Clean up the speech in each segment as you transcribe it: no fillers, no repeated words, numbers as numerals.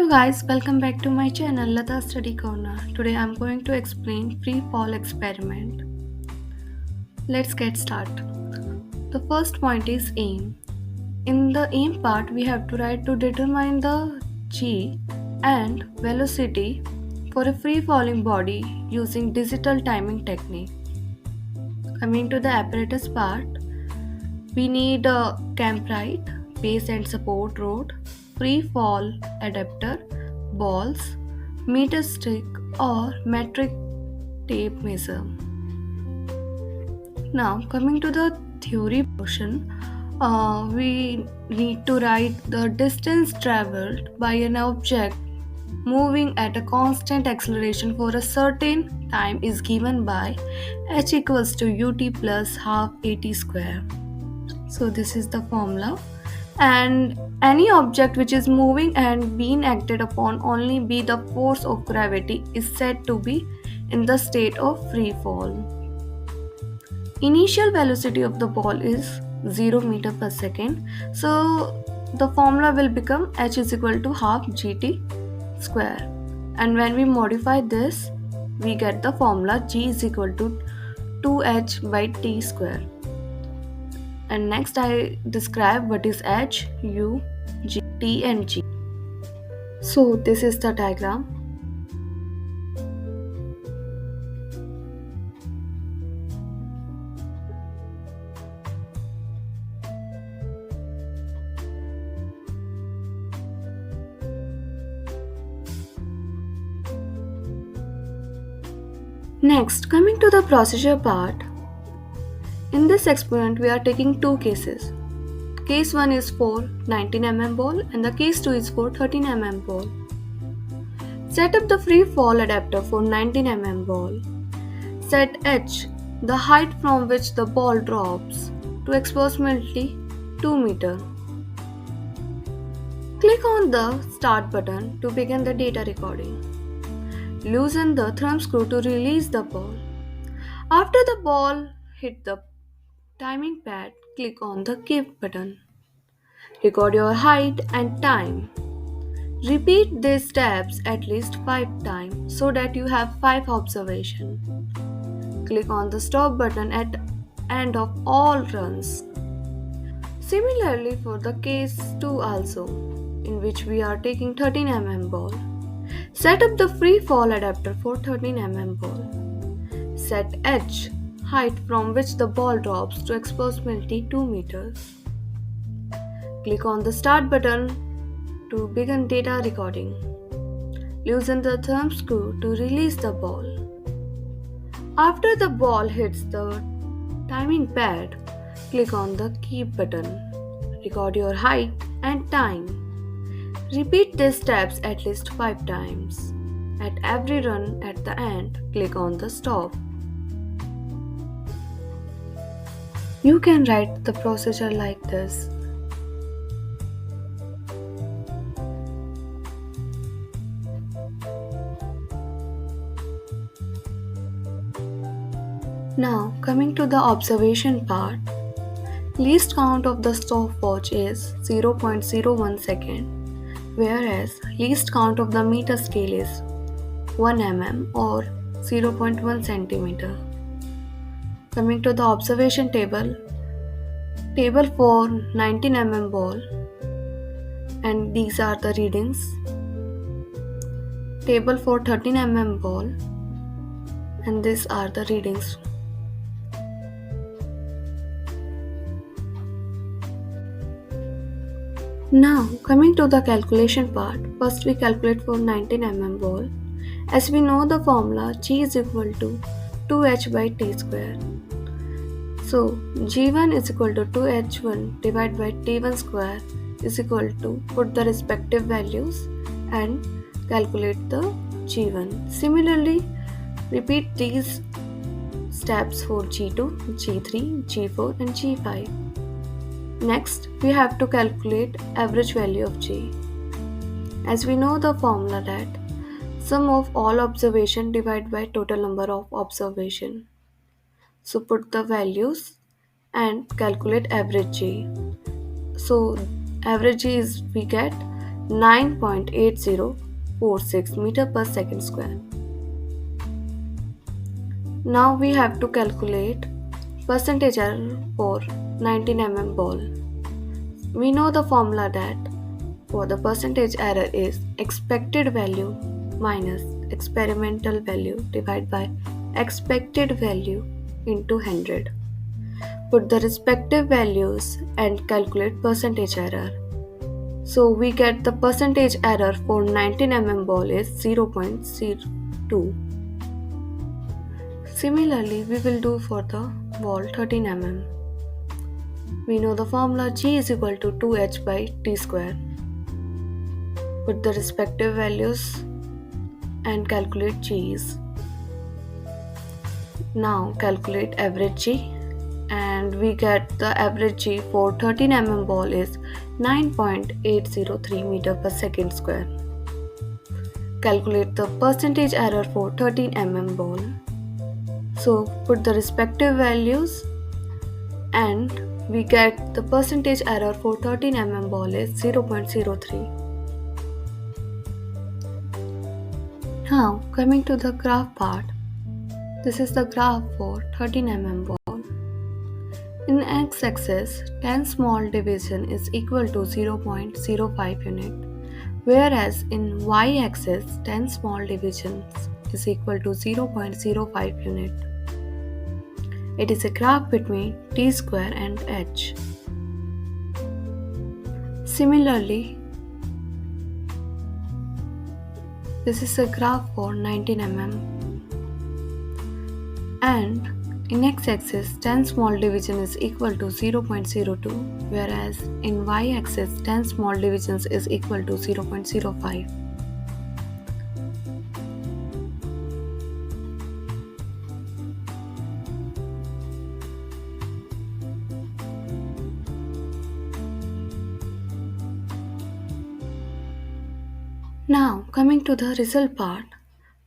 Hello guys, welcome back to my channel Lata Study Corner. Today I'm going to explain free fall experiment. Let's get started. The first point is aim. In the aim part we have to write to determine the g and velocity for a free falling body using digital timing technique. Coming to the apparatus part, we need a camprite, base and support rod, free fall adapter, balls, meter stick or metric tape measure. Now coming to the theory portion, we need to write the distance traveled by an object moving at a constant acceleration for a certain time is given by h equals to ut plus half at square. So this is the formula. And any object which is moving and being acted upon only by the force of gravity is said to be in the state of free fall. Initial velocity of the ball is 0 meter per second. So the formula will become h is equal to half gt square. And when we modify this, we get the formula g is equal to 2h by t square. And next I describe what is h, u, g, t and g. So this is the diagram. Next, coming to the procedure part. In this experiment we are taking two cases. Case 1 is for 19 mm ball and the case 2 is for 13 mm ball. Set up the free fall adapter for 19 mm ball. Set h, the height from which the ball drops, to approximately 2 meter. Click on the start button to begin the data recording. Loosen the thumb screw to release the ball. After the ball hit the timing pad, click on the keep button. Record your height and time. Repeat these steps at least 5 times so that you have 5 observations. Click on the stop button at end of all runs. Similarly for the case 2 also, in which we are taking 13 mm ball. Set up the free fall adapter for 13 mm ball. Set h, height from which the ball drops, to approximately 2 meters. Click on the start button to begin data recording. Loosen the thumb screw to release the ball. After the ball hits the timing pad, click on the keep button. Record your height and time. Repeat these steps at least 5 times. At every run at the end, click on the stop. You can write the procedure like this. Now coming to the observation part, least count of the stopwatch is 0.01 second, whereas least count of the meter scale is 1 mm or 0.1 centimeter. Coming to the observation table, table for 19 mm ball, and these are the readings. Table for 13 mm ball, and these are the readings. Now coming to the calculation part, first we calculate for 19 mm ball. As we know the formula, g is equal to 2h by t square. So g1 is equal to 2h1 divided by t1 square is equal to, put the respective values and calculate the g1. Similarly, repeat these steps for g2, g3, g4 and g5. Next, we have to calculate average value of g. As we know the formula that sum of all observation divided by total number of observation. So put the values and calculate average g. So average g is we get 9.8046 meter per second square. Now we have to calculate percentage error for 19 mm ball. We know the formula that for the percentage error is expected value minus experimental value divided by expected value into 100. Put the respective values and calculate percentage error. So we get the percentage error for 19 mm ball is 0.02. Similarly, we will do for the ball 13 mm. We know the formula G is equal to 2h by t square. Put the respective values and calculate G's. Now calculate average G, and we get the average G for 13 mm ball is 9.803 meter per second square. Calculate the percentage error for 13 mm ball. So put the respective values and we get the percentage error for 13 mm ball is 0.03. Now coming to the graph part. This is the graph for 13 mm ball. In x-axis, 10 small division is equal to 0.05 unit, whereas in y-axis, 10 small divisions is equal to 0.05 unit. It is a graph between t square and h. Similarly, this is a graph for 19 mm, and in x-axis 10 small division is equal to 0.02, whereas in y-axis 10 small divisions is equal to 0.05. Now coming to the result part.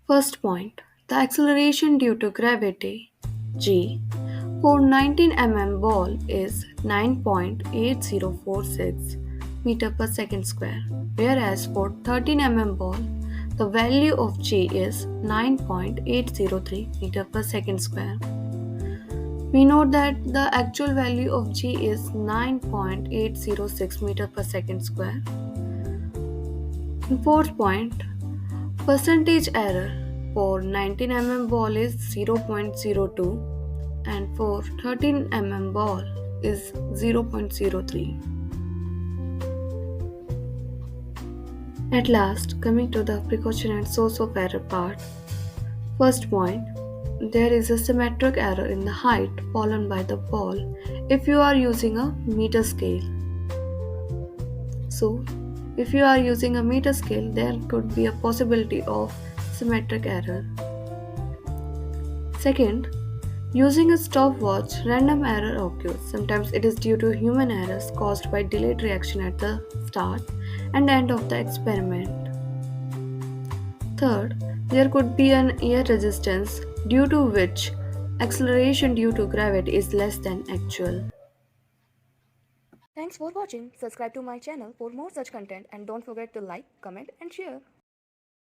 First point, the acceleration due to gravity G for 19 mm ball is 9.8046 meter per second square, whereas for 13 mm ball the value of G is 9.803 meter per second square. We know that the actual value of G is 9.806 meter per second square. Fourth point, percentage error for 19 mm ball is 0.02 and for 13 mm ball is 0.03. At last, coming to the precaution and source of error part. First point, there is a symmetric error in the height fallen by the ball if you are using a meter scale. So, if you are using a meter scale, there could be a possibility of symmetric error. Second, using a stopwatch, random error occurs. Sometimes it is due to human errors caused by delayed reaction at the start and end of the experiment. Third, there could be an air resistance due to which acceleration due to gravity is less than actual. Thanks for watching. Subscribe to my channel for more such content and don't forget to like, comment and share.